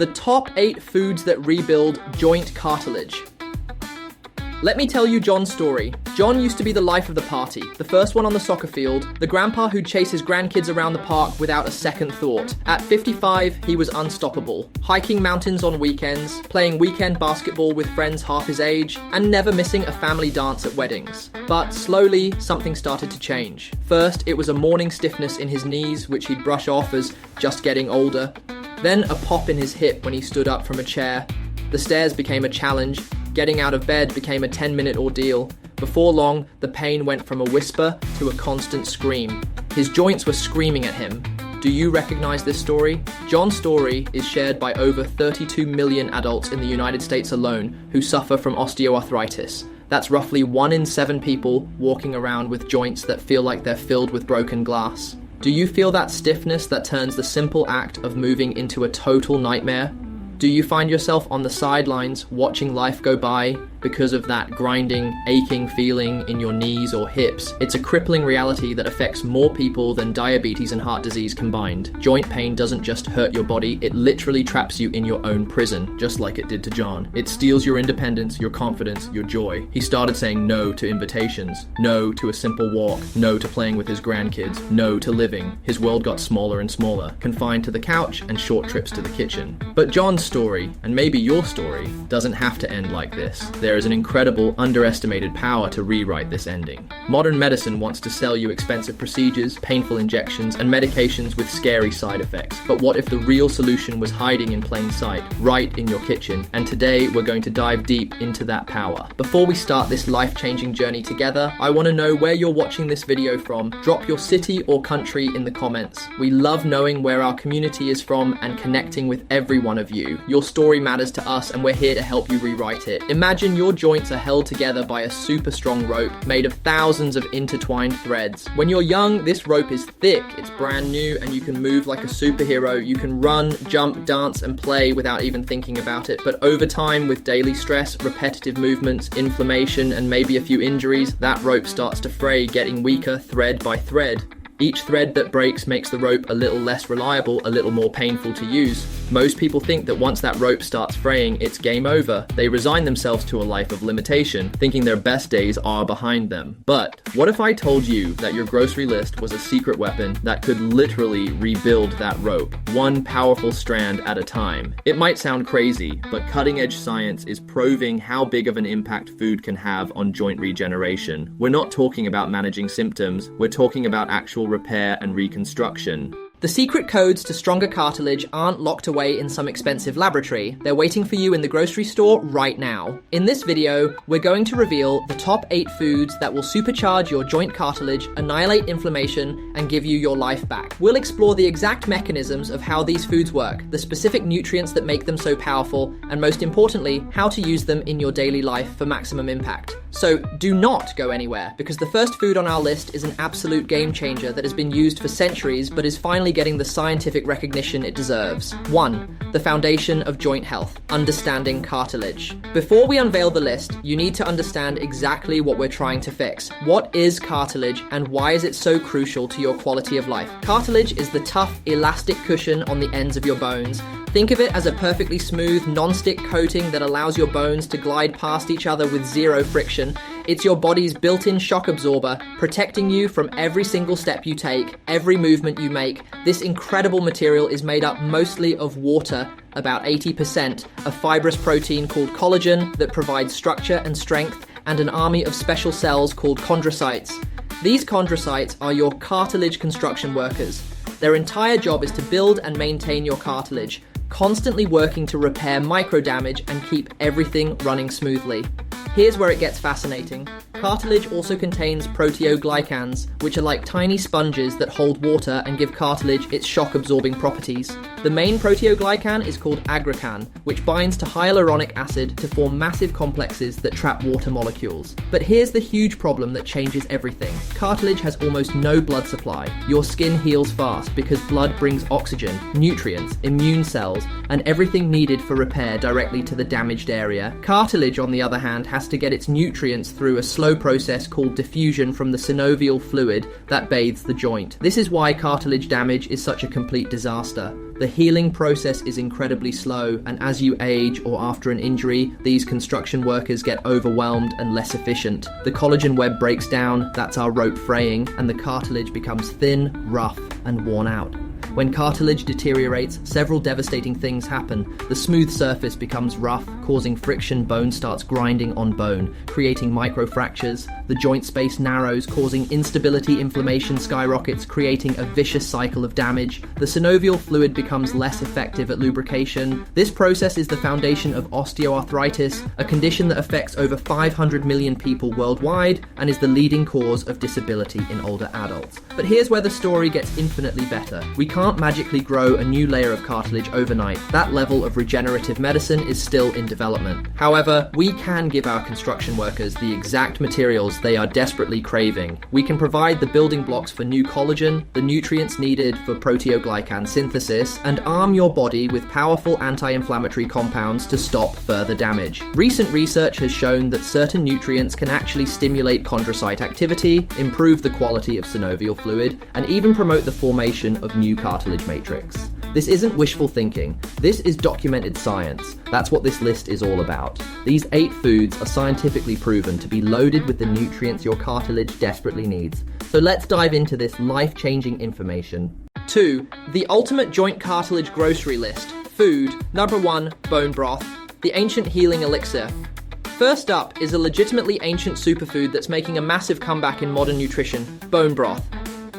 the top 8 foods that rebuild joint cartilage. Let me tell you John's story. John used to be the life of the party, the first one on the soccer field, the grandpa who'd chase his grandkids around the park without a second thought. At 55, he was unstoppable, hiking mountains on weekends, playing weekend basketball with friends half his age, and never missing a family dance at weddings. But slowly, something started to change. First, it was a morning stiffness in his knees, which he'd brush off as just getting older. Then a pop in his hip when he stood up from a chair. The stairs became a challenge. Getting out of bed became a 10-minute ordeal. Before long, the pain went from a whisper to a constant scream. His joints were screaming at him. Do you recognize this story? John's story is shared by over 32 million adults in the United States alone who suffer from osteoarthritis. That's roughly 1 in 7 people walking around with joints that feel like they're filled with broken glass. Do you feel that stiffness that turns the simple act of moving into a total nightmare? Do you find yourself on the sidelines watching life go by because of that grinding, aching feeling in your knees or hips? It's a crippling reality that affects more people than diabetes and heart disease combined. Joint pain doesn't just hurt your body, it literally traps you in your own prison, just like it did to John. It steals your independence, your confidence, your joy. He started saying no to invitations, no to a simple walk, no to playing with his grandkids, no to living. His world got smaller and smaller, confined to the couch and short trips to the kitchen. But John's story, and maybe your story, doesn't have to end like this. There is an incredible, underestimated power to rewrite this ending. Modern medicine wants to sell you expensive procedures, painful injections, and medications with scary side effects. But what if the real solution was hiding in plain sight, right in your kitchen? And today, we're going to dive deep into that power. Before we start this life-changing journey together, I want to know where you're watching this video from. Drop your city or country in the comments. We love knowing where our community is from and connecting with every one of you. Your story matters to us, and we're here to help you rewrite it. Imagine your joints are held together by a super strong rope made of thousands of intertwined threads. When you're young, this rope is thick, it's brand new, and you can move like a superhero. You can run, jump, dance, and play without even thinking about it. But over time, with daily stress, repetitive movements, inflammation, and maybe a few injuries, that rope starts to fray, getting weaker thread by thread. Each thread that breaks makes the rope a little less reliable, a little more painful to use. Most people think that once that rope starts fraying, it's game over. They resign themselves to a life of limitation, thinking their best days are behind them. But what if I told you that your grocery list was a secret weapon that could literally rebuild that rope, one powerful strand at a time? It might sound crazy, but cutting-edge science is proving how big of an impact food can have on joint regeneration. We're not talking about managing symptoms, we're talking about actual repair and reconstruction. The secret codes to stronger cartilage aren't locked away in some expensive laboratory. They're waiting for you in the grocery store right now. In this video, we're going to reveal the top 8 foods that will supercharge your joint cartilage, annihilate inflammation, and give you your life back. We'll explore the exact mechanisms of how these foods work, the specific nutrients that make them so powerful, and most importantly, how to use them in your daily life for maximum impact. So do not go anywhere, because the first food on our list is an absolute game changer that has been used for centuries but is finally getting the scientific recognition it deserves. 1. The foundation of joint health, understanding cartilage. Before we unveil the list, you need to understand exactly what we're trying to fix. What is cartilage and why is it so crucial to your quality of life? Cartilage is the tough, elastic cushion on the ends of your bones. Think of it as a perfectly smooth, non-stick coating that allows your bones to glide past each other with zero friction. It's your body's built-in shock absorber, protecting you from every single step you take, every movement you make. This incredible material is made up mostly of water, about 80%, a fibrous protein called collagen that provides structure and strength, and an army of special cells called chondrocytes. These chondrocytes are your cartilage construction workers. Their entire job is to build and maintain your cartilage, constantly working to repair micro damage and keep everything running smoothly. Here's where it gets fascinating. Cartilage also contains proteoglycans, which are like tiny sponges that hold water and give cartilage its shock-absorbing properties. The main proteoglycan is called aggrecan, which binds to hyaluronic acid to form massive complexes that trap water molecules. But here's the huge problem that changes everything. Cartilage has almost no blood supply. Your skin heals fast because blood brings oxygen, nutrients, immune cells, and everything needed for repair directly to the damaged area. Cartilage, on the other hand, has to get its nutrients through a slow slow process called diffusion from the synovial fluid that bathes the joint. This is why cartilage damage is such a complete disaster. The healing process is incredibly slow, and as you age or after an injury, these construction workers get overwhelmed and less efficient. The collagen web breaks down, that's our rope fraying, and the cartilage becomes thin, rough, and worn out. When cartilage deteriorates, several devastating things happen. The smooth surface becomes rough, causing friction. Bone starts grinding on bone, creating microfractures. The joint space narrows, causing instability. Inflammation skyrockets, creating a vicious cycle of damage. The synovial fluid becomes less effective at lubrication. This process is the foundation of osteoarthritis, a condition that affects over 500 million people worldwide and is the leading cause of disability in older adults. But here's where the story gets infinitely better. We can't magically grow a new layer of cartilage overnight. That level of regenerative medicine is still in development. However, we can give our construction workers the exact materials they are desperately craving. We can provide the building blocks for new collagen, the nutrients needed for proteoglycan synthesis, and arm your body with powerful anti-inflammatory compounds to stop further damage. Recent research has shown that certain nutrients can actually stimulate chondrocyte activity, improve the quality of synovial fluid, and even promote the formation of new cartilage matrix. This isn't wishful thinking. This is documented science. That's what this list is all about. These 8 foods are scientifically proven to be loaded with the nutrients your cartilage desperately needs. So let's dive into this life-changing information. 2. The ultimate joint cartilage grocery list. Food. Number 1. Bone broth. The ancient healing elixir. First up is a legitimately ancient superfood that's making a massive comeback in modern nutrition. Bone broth.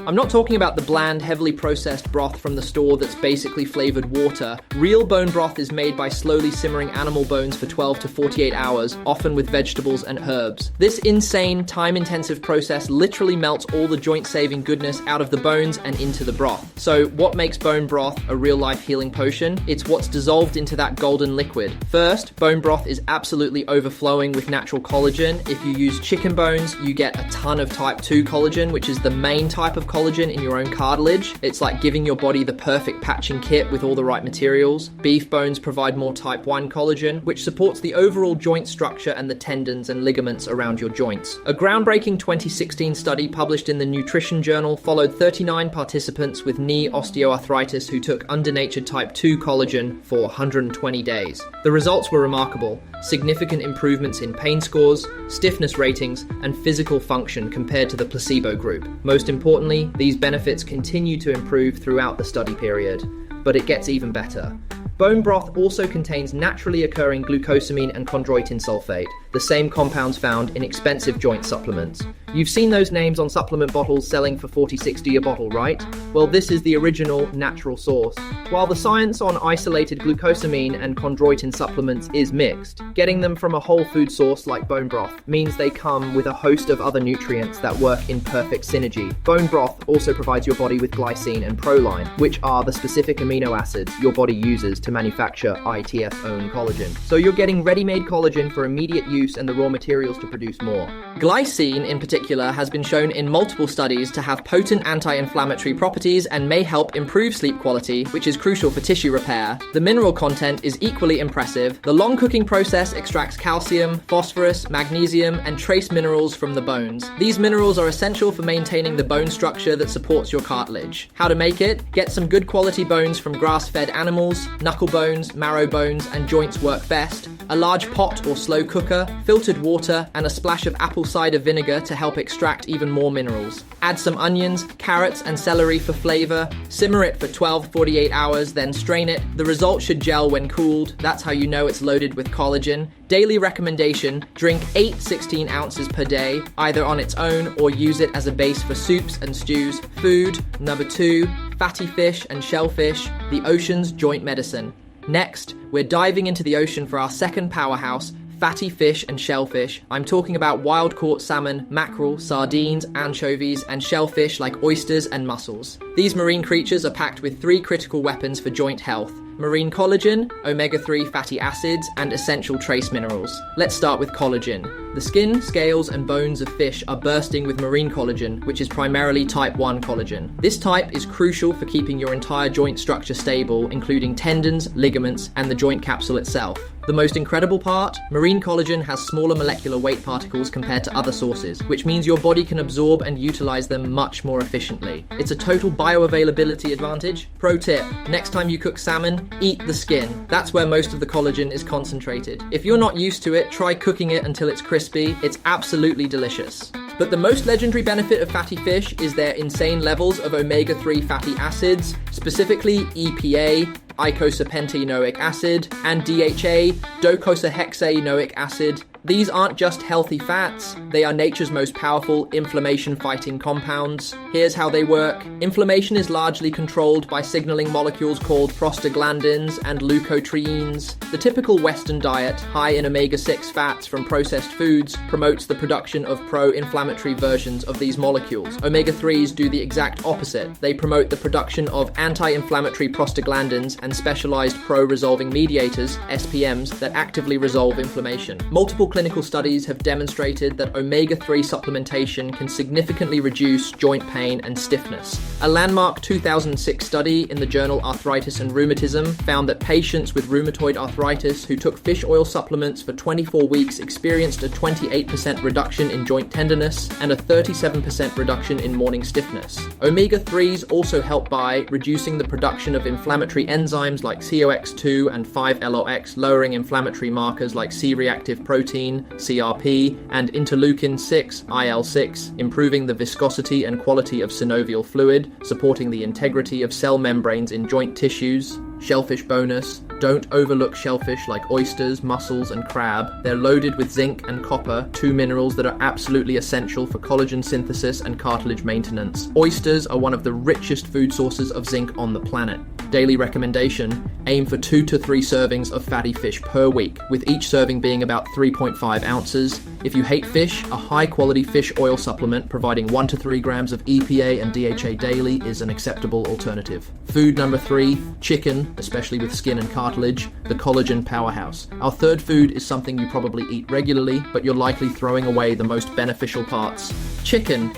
I'm not talking about the bland, heavily processed broth from the store that's basically flavored water. Real bone broth is made by slowly simmering animal bones for 12 to 48 hours, often with vegetables and herbs. This insane, time-intensive process literally melts all the joint-saving goodness out of the bones and into the broth. So what makes bone broth a real-life healing potion? It's what's dissolved into that golden liquid. First, bone broth is absolutely overflowing with natural collagen. If you use chicken bones, you get a ton of type 2 collagen, which is the main type of collagen in your own cartilage. It's like giving your body the perfect patching kit with all the right materials. Beef bones provide more type 1 collagen, which supports the overall joint structure and the tendons and ligaments around your joints. A groundbreaking 2016 study published in the Nutrition Journal followed 39 participants with knee osteoarthritis who took undernatured type 2 collagen for 120 days. The results were remarkable. Significant improvements in pain scores, stiffness ratings, and physical function compared to the placebo group. Most importantly, these benefits continue to improve throughout the study period. But it gets even better. Bone broth also contains naturally occurring glucosamine and chondroitin sulfate, the same compounds found in expensive joint supplements. You've seen those names on supplement bottles selling for $40-$60 a bottle, right? Well, this is the original natural source. While the science on isolated glucosamine and chondroitin supplements is mixed, getting them from a whole food source like bone broth means they come with a host of other nutrients that work in perfect synergy. Bone broth also provides your body with glycine and proline, which are the specific amino acids your body uses to manufacture ITF-owned collagen. So you're getting ready-made collagen for immediate use and the raw materials to produce more. Glycine, in particular, has been shown in multiple studies to have potent anti-inflammatory properties and may help improve sleep quality, which is crucial for tissue repair. The mineral content is equally impressive. The long cooking process extracts calcium, phosphorus, magnesium, and trace minerals from the bones. These minerals are essential for maintaining the bone structure that supports your cartilage. How to make it? Get some good quality bones from grass-fed animals. Knuckle bones, marrow bones, and joints work best. A large pot or slow cooker, filtered water, and a splash of apple cider vinegar to help extract even more minerals. Add some onions, carrots, and celery for flavor. Simmer it for 12-48 hours, then strain it. The result should gel when cooled. That's how you know it's loaded with collagen. Daily recommendation, drink 8 16 ounces per day, either on its own or use it as a base for soups and stews. Food. Number 2, fatty fish and shellfish, the ocean's joint medicine. Next, we're diving into the ocean for our second powerhouse, fatty fish and shellfish. I'm talking about wild-caught salmon, mackerel, sardines, anchovies, and shellfish like oysters and mussels. These marine creatures are packed with 3 critical weapons for joint health: marine collagen, omega-3 fatty acids, and essential trace minerals. Let's start with collagen. The skin, scales, and bones of fish are bursting with marine collagen, which is primarily type 1 collagen. This type is crucial for keeping your entire joint structure stable, including tendons, ligaments, and the joint capsule itself. The most incredible part? Marine collagen has smaller molecular weight particles compared to other sources, which means your body can absorb and utilize them much more efficiently. It's a total bioavailability advantage. Pro tip, next time you cook salmon, eat the skin. That's where most of the collagen is concentrated. If you're not used to it, try cooking it until it's crispy. It's absolutely delicious. But the most legendary benefit of fatty fish is their insane levels of omega-3 fatty acids, specifically EPA, eicosapentaenoic acid, and DHA, docosahexaenoic acid. These aren't just healthy fats, they are nature's most powerful inflammation-fighting compounds. Here's how they work. Inflammation is largely controlled by signaling molecules called prostaglandins and leukotrienes. The typical Western diet, high in omega-6 fats from processed foods, promotes the production of pro-inflammatory versions of these molecules. Omega-3s do the exact opposite. They promote the production of anti-inflammatory prostaglandins and specialized pro-resolving mediators, SPMs, that actively resolve inflammation. Multiple clinical studies have demonstrated that omega-3 supplementation can significantly reduce joint pain and stiffness. A landmark 2006 study in the journal Arthritis and Rheumatism found that patients with rheumatoid arthritis who took fish oil supplements for 24 weeks experienced a 28% reduction in joint tenderness and a 37% reduction in morning stiffness. Omega-3s also help by reducing the production of inflammatory enzymes like COX2 and 5-LOX, lowering inflammatory markers like C-reactive protein, CRP, and interleukin-6, IL-6, improving the viscosity and quality of synovial fluid, supporting the integrity of cell membranes in joint tissues. Shellfish bonus: don't overlook shellfish like oysters, mussels, and crab. They're loaded with zinc and copper, two minerals that are absolutely essential for collagen synthesis and cartilage maintenance. Oysters are one of the richest food sources of zinc on the planet. Daily recommendation: aim for 2 to 3 servings of fatty fish per week, with each serving being about 3.5 ounces. If you hate fish, a high-quality fish oil supplement providing 1 to 3 grams of EPA and DHA daily is an acceptable alternative. Food number 3, chicken, especially with skin and cartilage, the collagen powerhouse. Our third food is something you probably eat regularly, but you're likely throwing away the most beneficial parts: chicken.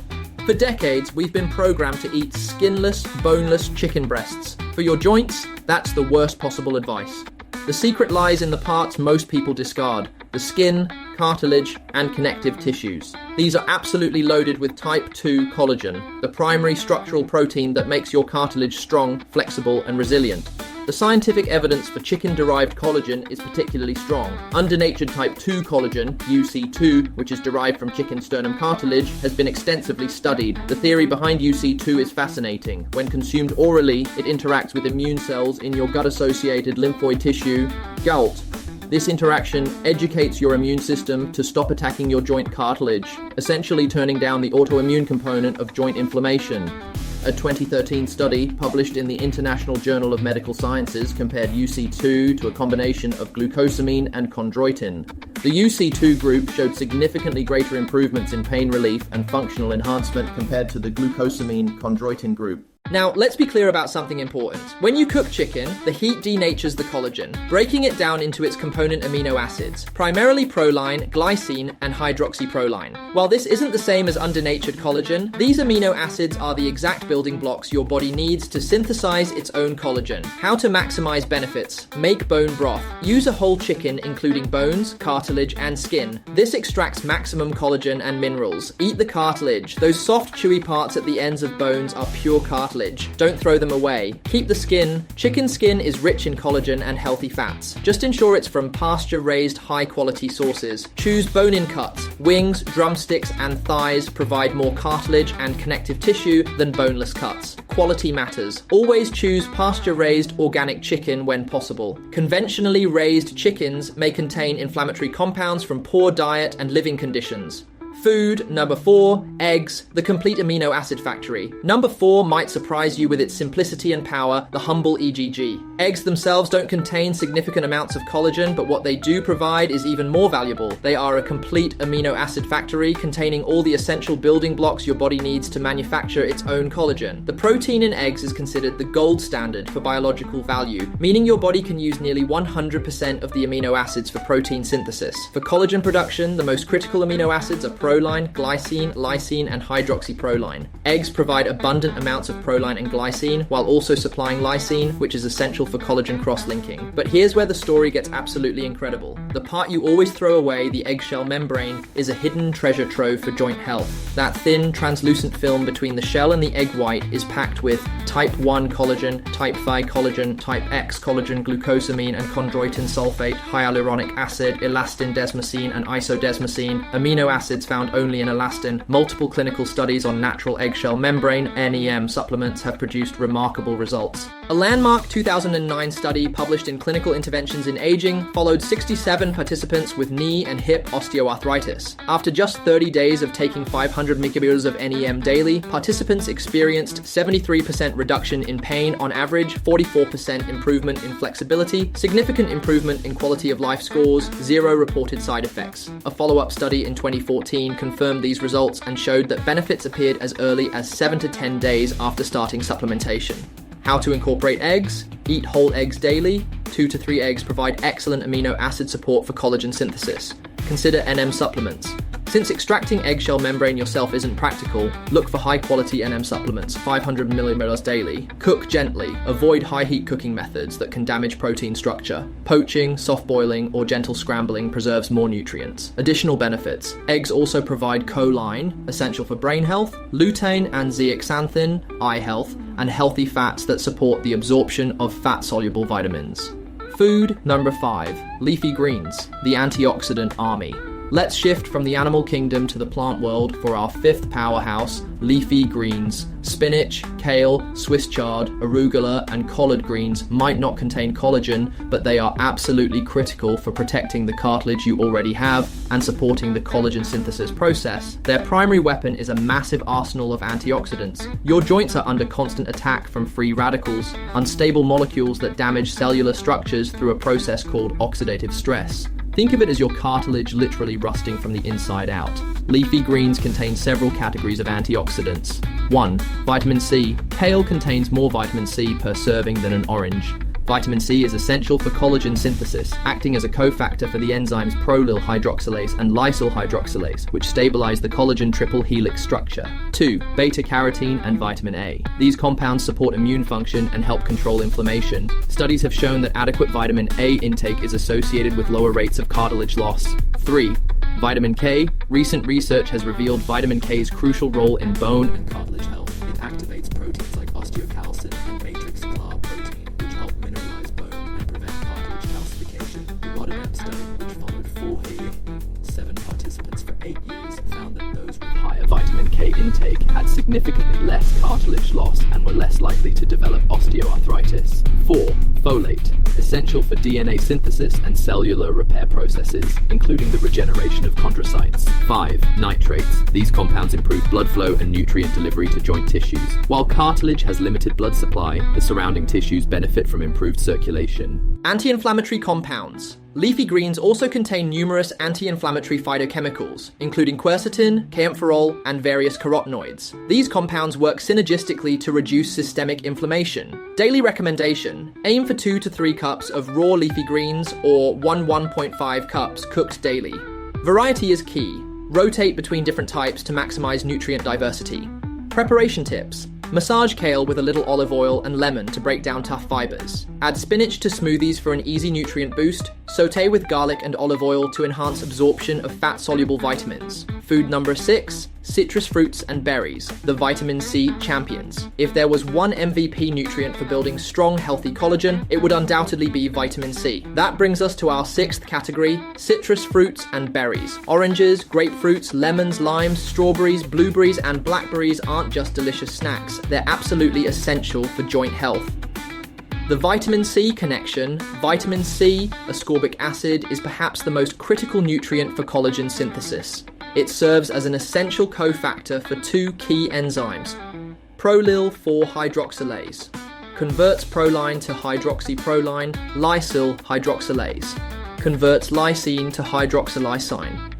For decades, we've been programmed to eat skinless, boneless chicken breasts. For your joints, that's the worst possible advice. The secret lies in the parts most people discard: the skin, cartilage, and connective tissues. These are absolutely loaded with type 2 collagen, the primary structural protein that makes your cartilage strong, flexible, and resilient. The scientific evidence for chicken-derived collagen is particularly strong. Undernatured type 2 collagen, UC2, which is derived from chicken sternum cartilage, has been extensively studied. The theory behind UC2 is fascinating. When consumed orally, it interacts with immune cells in your gut-associated lymphoid tissue, GALT. This interaction educates your immune system to stop attacking your joint cartilage, essentially turning down the autoimmune component of joint inflammation. A 2013 study published in the International Journal of Medical Sciences compared UC2 to a combination of glucosamine and chondroitin. The UC2 group showed significantly greater improvements in pain relief and functional enhancement compared to the glucosamine-chondroitin group. Now, let's be clear about something important. When you cook chicken, the heat denatures the collagen, breaking it down into its component amino acids, primarily proline, glycine, and hydroxyproline. While this isn't the same as undernatured collagen, these amino acids are the exact building blocks your body needs to synthesize its own collagen. How to maximize benefits: make bone broth. Use a whole chicken including bones, cartilage, and skin. This extracts maximum collagen and minerals. Eat the cartilage. Those soft, chewy parts at the ends of bones are pure cartilage. Don't throw them away. Keep the skin. Chicken skin is rich in collagen and healthy fats. Just ensure it's from pasture-raised, high-quality sources. Choose bone-in cuts. Wings, drumsticks, and thighs provide more cartilage and connective tissue than boneless cuts. Quality matters. Always choose pasture-raised organic chicken when possible. Conventionally raised chickens may contain inflammatory compounds from poor diet and living conditions. Food number 4, eggs, the complete amino acid factory. Number 4 might surprise you with its simplicity and power, the humble EGG. Eggs themselves don't contain significant amounts of collagen, but what they do provide is even more valuable. They are a complete amino acid factory containing all the essential building blocks your body needs to manufacture its own collagen. The protein in eggs is considered the gold standard for biological value, meaning your body can use nearly 100% of the amino acids for protein synthesis. For collagen production, the most critical amino acids are proline, glycine, lysine, and hydroxyproline. Eggs provide abundant amounts of proline and glycine, while also supplying lysine, which is essential for collagen cross-linking. But here's where the story gets absolutely incredible. The part you always throw away, the eggshell membrane, is a hidden treasure trove for joint health. That thin, translucent film between the shell and the egg white is packed with type 1 collagen, type 5 collagen, type X collagen, glucosamine and chondroitin sulfate, hyaluronic acid, elastin desmosine and isodesmosine, amino acids found only in elastin. Multiple clinical studies on natural eggshell membrane, NEM supplements have produced remarkable results. A landmark 2009 study published in Clinical Interventions in Aging followed 67 participants with knee and hip osteoarthritis. After just 30 days of taking 500 micrograms of NEM daily, participants experienced 73% reduction in pain on average, 44% improvement in flexibility, significant improvement in quality of life scores, 0 reported side effects. A follow-up study in 2014 confirmed these results and showed that benefits appeared as early as 7 to 10 days after starting supplementation. How to incorporate eggs? Eat whole eggs daily. 2 to 3 eggs provide excellent amino acid support for collagen synthesis. Consider NM supplements. Since extracting eggshell membrane yourself isn't practical, look for high-quality NM supplements, 500 milliliters daily. Cook gently. Avoid high-heat cooking methods that can damage protein structure. Poaching, soft boiling, or gentle scrambling preserves more nutrients. Additional benefits. Eggs also provide choline, essential for brain health, lutein and zeaxanthin, eye health, and healthy fats that support the absorption of fat-soluble vitamins. Food number 5. Leafy greens, the antioxidant army. Let's shift from the animal kingdom to the plant world for our 5th powerhouse, leafy greens. Spinach, kale, Swiss chard, arugula, and collard greens might not contain collagen, but they are absolutely critical for protecting the cartilage you already have and supporting the collagen synthesis process. Their primary weapon is a massive arsenal of antioxidants. Your joints are under constant attack from free radicals, unstable molecules that damage cellular structures through a process called oxidative stress. Think of it as your cartilage literally rusting from the inside out. Leafy greens contain several categories of antioxidants. 1. Vitamin C. Kale contains more vitamin C per serving than an orange. Vitamin C is essential for collagen synthesis, acting as a cofactor for the enzymes prolyl hydroxylase and lysyl hydroxylase, which stabilize the collagen triple helix structure. 2. Beta-carotene and vitamin A. These compounds support immune function and help control inflammation. Studies have shown that adequate vitamin A intake is associated with lower rates of cartilage loss. 3. Vitamin K. Recent research has revealed vitamin K's crucial role in bone and cartilage health. It activates proteins like osteocalcin and matrix-Clar protein, which help mineralize bone and prevent cartilage calcification. The Rotterdam study, which followed 487 participants for 8 years, found that those with higher vitamin K intake had significantly less cartilage loss and were less likely to develop osteoarthritis. 4. Folate. Essential for DNA synthesis and cellular repair processes, including the regeneration of chondrocytes. 5. Nitrates. These compounds improve blood flow and nutrient delivery to joint tissues. While cartilage has limited blood supply, the surrounding tissues benefit from improved circulation. Anti-inflammatory compounds. Leafy greens also contain numerous anti-inflammatory phytochemicals, including quercetin, kaempferol, and various carotenoids. These compounds work synergistically to reduce systemic inflammation. Daily recommendation: aim for 2 to 3 cups of raw leafy greens or 1.5 cups cooked daily. Variety is key. Rotate between different types to maximize nutrient diversity. Preparation tips: massage kale with a little olive oil and lemon to break down tough fibers. Add spinach to smoothies for an easy nutrient boost. Sauté with garlic and olive oil to enhance absorption of fat-soluble vitamins. Food number 6, citrus fruits and berries, the vitamin C champions. If there was one MVP nutrient for building strong, healthy collagen, it would undoubtedly be vitamin C. That brings us to our 6th category, citrus fruits and berries. Oranges, grapefruits, lemons, limes, strawberries, blueberries, and blackberries aren't just delicious snacks. They're absolutely essential for joint health. The vitamin C connection. Vitamin C, ascorbic acid, is perhaps the most critical nutrient for collagen synthesis. It serves as an essential cofactor for 2 key enzymes. Prolyl 4-hydroxylase converts proline to hydroxyproline, lysyl hydroxylase converts lysine to hydroxylysine.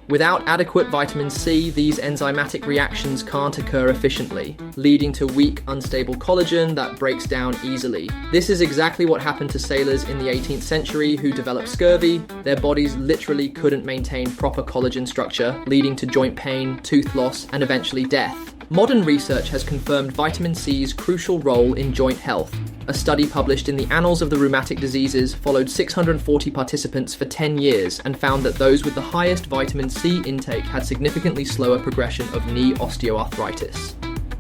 Without adequate vitamin C, these enzymatic reactions can't occur efficiently, leading to weak, unstable collagen that breaks down easily. This is exactly what happened to sailors in the 18th century who developed scurvy. Their bodies literally couldn't maintain proper collagen structure, leading to joint pain, tooth loss, and eventually death. Modern research has confirmed vitamin C's crucial role in joint health. A study published in the Annals of the Rheumatic Diseases followed 640 participants for 10 years and found that those with the highest vitamin C intake had significantly slower progression of knee osteoarthritis.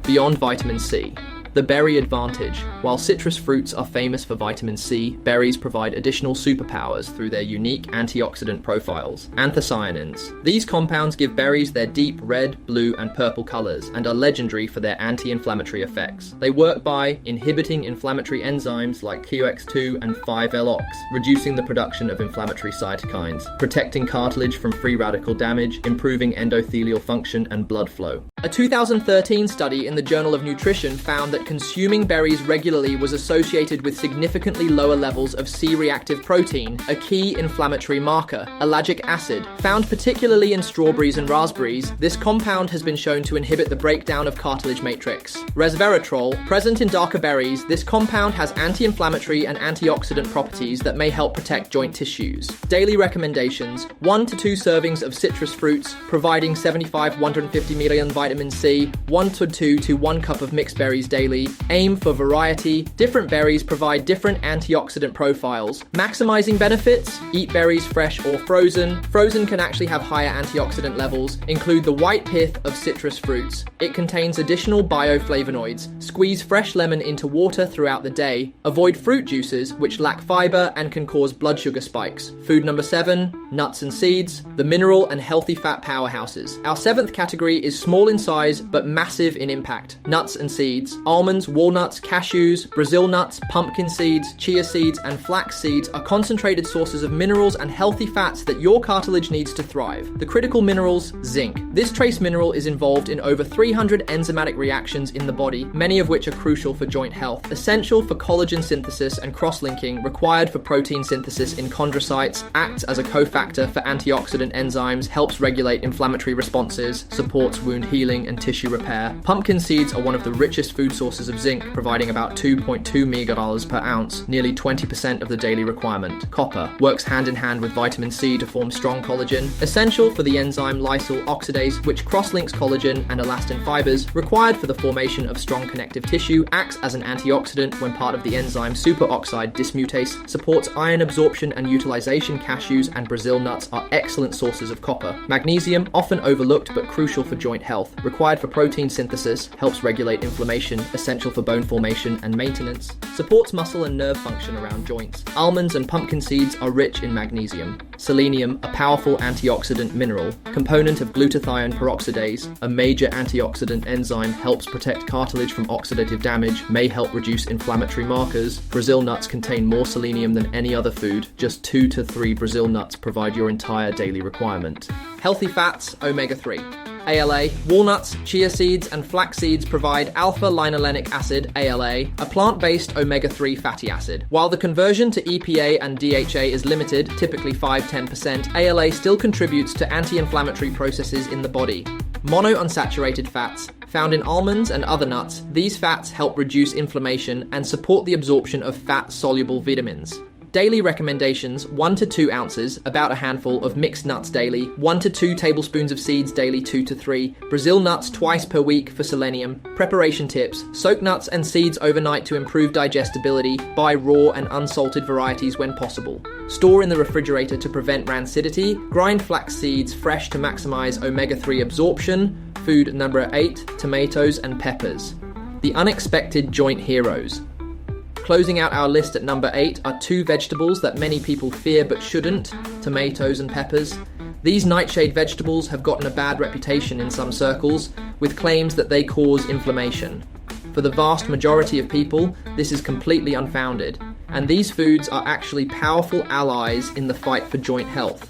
Beyond vitamin C, the berry advantage. While citrus fruits are famous for vitamin C, berries provide additional superpowers through their unique antioxidant profiles, anthocyanins. These compounds give berries their deep red, blue, and purple colors and are legendary for their anti-inflammatory effects. They work by inhibiting inflammatory enzymes like COX-2 and 5-LOX, reducing the production of inflammatory cytokines, protecting cartilage from free radical damage, improving endothelial function and blood flow. A 2013 study in the Journal of Nutrition found that consuming berries regularly was associated with significantly lower levels of C-reactive protein, a key inflammatory marker. Ellagic acid, found particularly in strawberries and raspberries, this compound has been shown to inhibit the breakdown of cartilage matrix. Resveratrol, present in darker berries, this compound has anti-inflammatory and antioxidant properties that may help protect joint tissues. Daily recommendations: 1 to 2 servings of citrus fruits, providing 75-150 million vitamin C, 1 to 2 to 1 cup of mixed berries daily. Aim for variety. Different berries provide different antioxidant profiles. Maximizing benefits: eat berries fresh or frozen. Frozen can actually have higher antioxidant levels. Include the white pith of citrus fruits. It contains additional bioflavonoids. Squeeze fresh lemon into water throughout the day. Avoid fruit juices, which lack fiber and can cause blood sugar spikes. Food number 7, nuts and seeds, the mineral and healthy fat powerhouses. Our 7th category is small in size but massive in impact. Nuts and seeds. Almonds, walnuts, cashews, Brazil nuts, pumpkin seeds, chia seeds, and flax seeds are concentrated sources of minerals and healthy fats that your cartilage needs to thrive. The critical minerals: zinc. This trace mineral is involved in over 300 enzymatic reactions in the body, many of which are crucial for joint health, essential for collagen synthesis and cross-linking, required for protein synthesis in chondrocytes, acts as a cofactor for antioxidant enzymes, helps regulate inflammatory responses, supports wound healing and tissue repair. Pumpkin seeds are one of the richest food sources of zinc, providing about 2.2 megadollars per ounce, nearly 20% of the daily requirement. Copper works hand in hand with vitamin C to form strong collagen, essential for the enzyme lysyl oxidase, which cross-links collagen and elastin fibers, required for the formation of strong connective tissue, acts as an antioxidant when part of the enzyme superoxide dismutase, supports iron absorption and utilization. Cashews and Brazil nuts are excellent sources of copper. Magnesium, often overlooked but crucial for joint health, required for protein synthesis, helps regulate inflammation, essential for bone formation and maintenance, supports muscle and nerve function around joints. Almonds and pumpkin seeds are rich in magnesium. Selenium, a powerful antioxidant mineral, component of glutathione peroxidase, a major antioxidant enzyme, helps protect cartilage from oxidative damage, may help reduce inflammatory markers. Brazil nuts contain more selenium than any other food. Just 2 to 3 Brazil nuts provide your entire daily requirement. Healthy fats: omega-3. ALA, walnuts, chia seeds, and flax seeds provide alpha-linolenic acid, ALA, a plant-based omega-3 fatty acid. While the conversion to EPA and DHA is limited, typically 5-10%, ALA still contributes to anti-inflammatory processes in the body. Monounsaturated fats, found in almonds and other nuts, these fats help reduce inflammation and support the absorption of fat-soluble vitamins. Daily recommendations: 1 to 2 ounces, about a handful of mixed nuts daily, 1 to 2 tablespoons of seeds daily, 2 to 3, Brazil nuts twice per week for selenium. Preparation tips: soak nuts and seeds overnight to improve digestibility, buy raw and unsalted varieties when possible. Store in the refrigerator to prevent rancidity, grind flax seeds fresh to maximize omega-3 absorption. Food number 8, tomatoes and peppers. The unexpected joint heroes. Closing out our list at number 8 are 2 vegetables that many people fear but shouldn't: tomatoes and peppers. These nightshade vegetables have gotten a bad reputation in some circles, with claims that they cause inflammation. For the vast majority of people, this is completely unfounded, and these foods are actually powerful allies in the fight for joint health.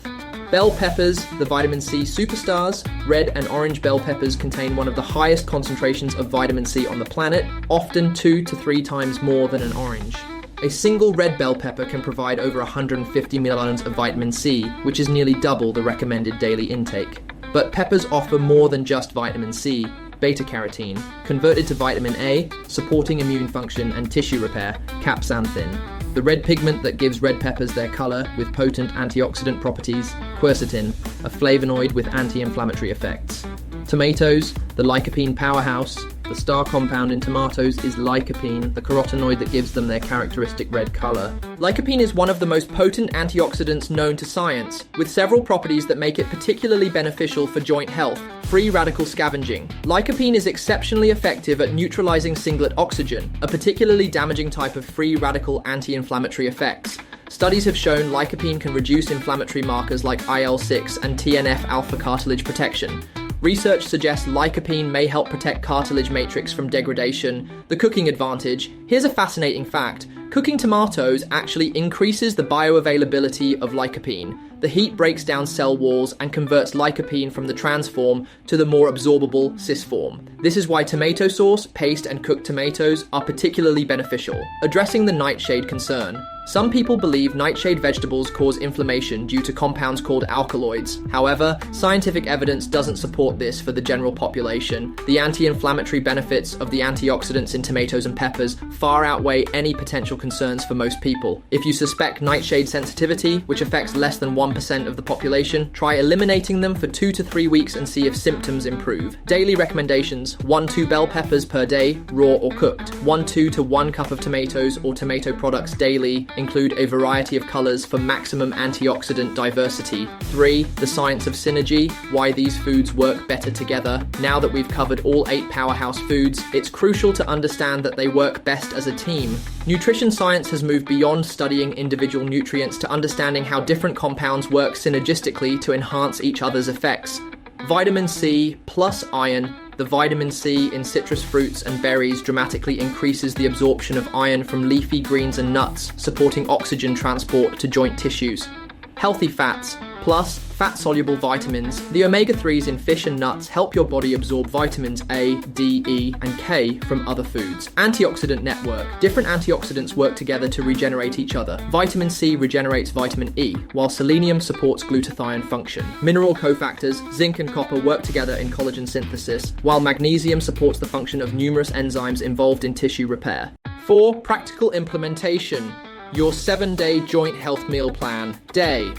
Bell peppers, the vitamin C superstars. Red and orange bell peppers contain one of the highest concentrations of vitamin C on the planet, often 2 to 3 times more than an orange. A single red bell pepper can provide over 150 milligrams of vitamin C, which is nearly double the recommended daily intake. But peppers offer more than just vitamin C. Beta-carotene, converted to vitamin A, supporting immune function and tissue repair, capsanthin, the red pigment that gives red peppers their color with potent antioxidant properties, quercetin, a flavonoid with anti-inflammatory effects. Tomatoes, the lycopene powerhouse. The star compound in tomatoes is lycopene, the carotenoid that gives them their characteristic red color. Lycopene is one of the most potent antioxidants known to science, with several properties that make it particularly beneficial for joint health. Free radical scavenging. Lycopene is exceptionally effective at neutralizing singlet oxygen, a particularly damaging type of free radical anti-inflammatory effects. Studies have shown lycopene can reduce inflammatory markers like IL-6 and TNF-alpha cartilage protection. Research suggests lycopene may help protect cartilage matrix from degradation. The cooking advantage. Here's a fascinating fact. Cooking tomatoes actually increases the bioavailability of lycopene. The heat breaks down cell walls and converts lycopene from the trans form to the more absorbable cis form. This is why tomato sauce, paste, and cooked tomatoes are particularly beneficial. Addressing the nightshade concern. Some people believe nightshade vegetables cause inflammation due to compounds called alkaloids. However, scientific evidence doesn't support this for the general population. The anti-inflammatory benefits of the antioxidants in tomatoes and peppers far outweigh any potential concerns for most people. If you suspect nightshade sensitivity, which affects less than 1% of the population, try eliminating them for 2 to 3 weeks and see if symptoms improve. Daily recommendations: 1-2 bell peppers per day, raw or cooked. 1-2 to 1 cup of tomatoes or tomato products daily. Include a variety of colors for maximum antioxidant diversity. 3. The science of synergy, why these foods work better together. Now that we've covered all 8 powerhouse foods, it's crucial to understand that they work best as a team. Nutrition science has moved beyond studying individual nutrients to understanding how different compounds work synergistically to enhance each other's effects. Vitamin C plus iron. The vitamin C in citrus fruits and berries dramatically increases the absorption of iron from leafy greens and nuts, supporting oxygen transport to joint tissues. Healthy fats, plus fat-soluble vitamins. The omega-3s in fish and nuts help your body absorb vitamins A, D, E, and K from other foods. Antioxidant network. Different antioxidants work together to regenerate each other. Vitamin C regenerates vitamin E, while selenium supports glutathione function. Mineral cofactors, zinc and copper work together in collagen synthesis, while magnesium supports the function of numerous enzymes involved in tissue repair. 4. Practical implementation. Your 7-day joint health meal plan. Day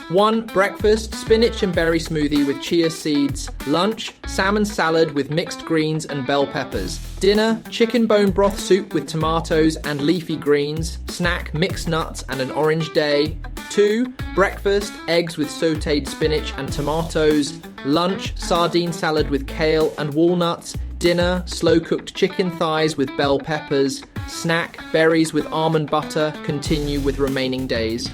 1. Breakfast, spinach and berry smoothie with chia seeds. Lunch, salmon salad with mixed greens and bell peppers. Dinner, chicken bone broth soup with tomatoes and leafy greens. Snack, mixed nuts and an orange day. 2. Breakfast, eggs with sautéed spinach and tomatoes. Lunch, sardine salad with kale and walnuts. Dinner, slow-cooked chicken thighs with bell peppers. Snack, berries with almond butter. Continue with remaining days.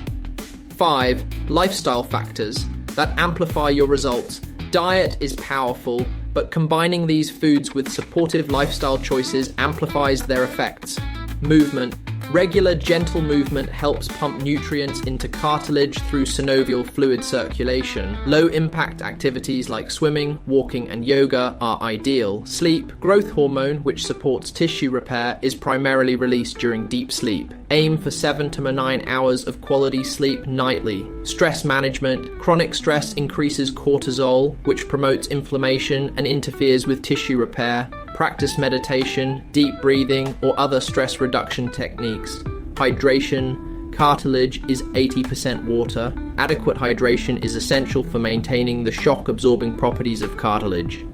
5. Lifestyle factors that amplify your results. Diet is powerful, but combining these foods with supportive lifestyle choices amplifies their effects. Movement. Regular, gentle movement helps pump nutrients into cartilage through synovial fluid circulation. Low-impact activities like swimming, walking, and yoga are ideal. Sleep. Growth hormone, which supports tissue repair, is primarily released during deep sleep. Aim for 7 to 9 hours of quality sleep nightly. Stress management. Chronic stress increases cortisol, which promotes inflammation and interferes with tissue repair. Practice meditation, deep breathing, or other stress reduction techniques. Hydration. Cartilage is 80% water. Adequate hydration is essential for maintaining the shock-absorbing properties of cartilage.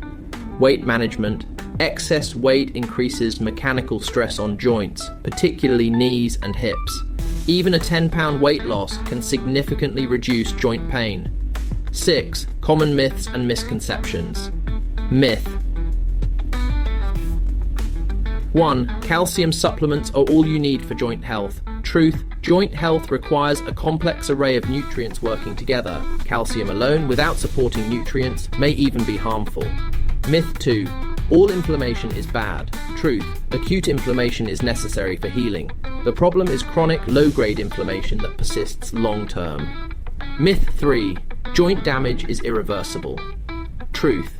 Weight management. Excess weight increases mechanical stress on joints, particularly knees and hips. Even a 10-pound weight loss can significantly reduce joint pain. 6. Common myths and misconceptions. Myth. 1. Calcium supplements are all you need for joint health. Truth. Joint health requires a complex array of nutrients working together. Calcium alone, without supporting nutrients, may even be harmful. Myth 2. All inflammation is bad. Truth. Acute inflammation is necessary for healing. The problem is chronic, low-grade inflammation that persists long-term. Myth 3. Joint damage is irreversible. Truth.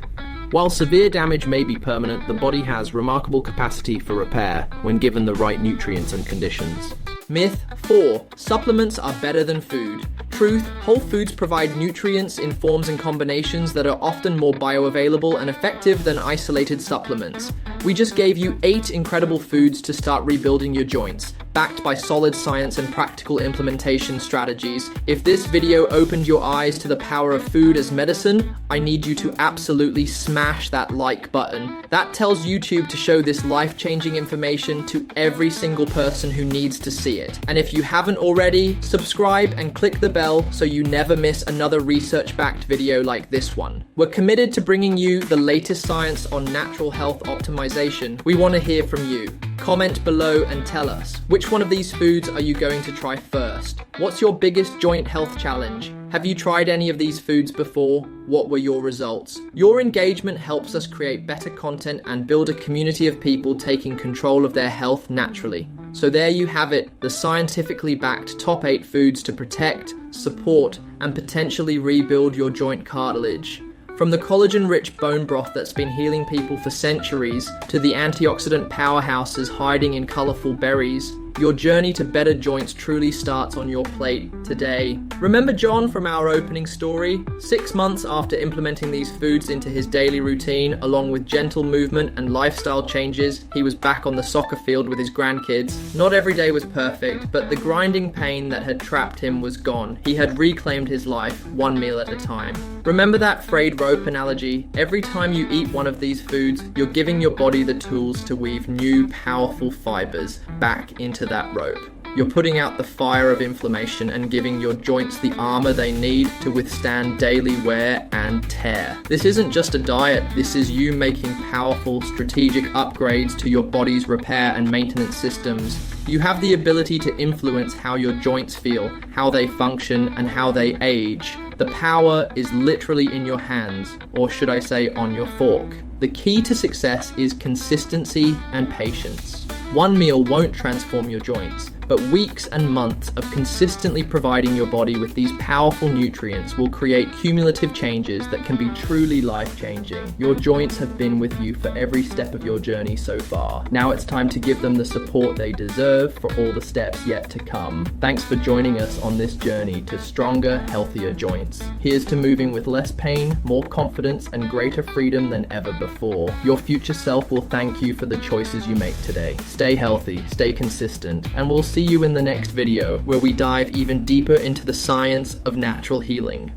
While severe damage may be permanent, the body has remarkable capacity for repair when given the right nutrients and conditions. Myth 4. Supplements are better than food. Truth, whole foods provide nutrients in forms and combinations that are often more bioavailable and effective than isolated supplements. We just gave you 8 incredible foods to start rebuilding your joints, backed by solid science and practical implementation strategies. If this video opened your eyes to the power of food as medicine, I need you to absolutely smash that like button. That tells YouTube to show this life-changing information to every single person who needs to see it. And if you haven't already, subscribe and click the bell so you never miss another research-backed video like this one. We're committed to bringing you the latest science on natural health optimization. We want to hear from you. Comment below and tell us, which one of these foods are you going to try first? What's your biggest joint health challenge? Have you tried any of these foods before? What were your results? Your engagement helps us create better content and build a community of people taking control of their health naturally. So there you have it, the scientifically backed top 8 foods to protect, support, and potentially rebuild your joint cartilage. From the collagen-rich bone broth that's been healing people for centuries, to the antioxidant powerhouses hiding in colorful berries, your journey to better joints truly starts on your plate today. Remember John from our opening story? 6 months after implementing these foods into his daily routine, along with gentle movement and lifestyle changes, he was back on the soccer field with his grandkids. Not every day was perfect, but the grinding pain that had trapped him was gone. He had reclaimed his life, one meal at a time. Remember that frayed rope analogy? Every time you eat one of these foods, you're giving your body the tools to weave new, powerful fibers back into that rope. You're putting out the fire of inflammation and giving your joints the armor they need to withstand daily wear and tear. This isn't just a diet, this is you making powerful strategic upgrades to your body's repair and maintenance systems. You have the ability to influence how your joints feel, how they function, and how they age. The power is literally in your hands, or should I say on your fork. The key to success is consistency and patience. One meal won't transform your joints, but weeks and months of consistently providing your body with these powerful nutrients will create cumulative changes that can be truly life-changing. Your joints have been with you for every step of your journey so far. Now it's time to give them the support they deserve for all the steps yet to come. Thanks for joining us on this journey to stronger, healthier joints. Here's to moving with less pain, more confidence, and greater freedom than ever before. Your future self will thank you for the choices you make today. Stay healthy, stay consistent, and we'll see you in the next video where we dive even deeper into the science of natural healing.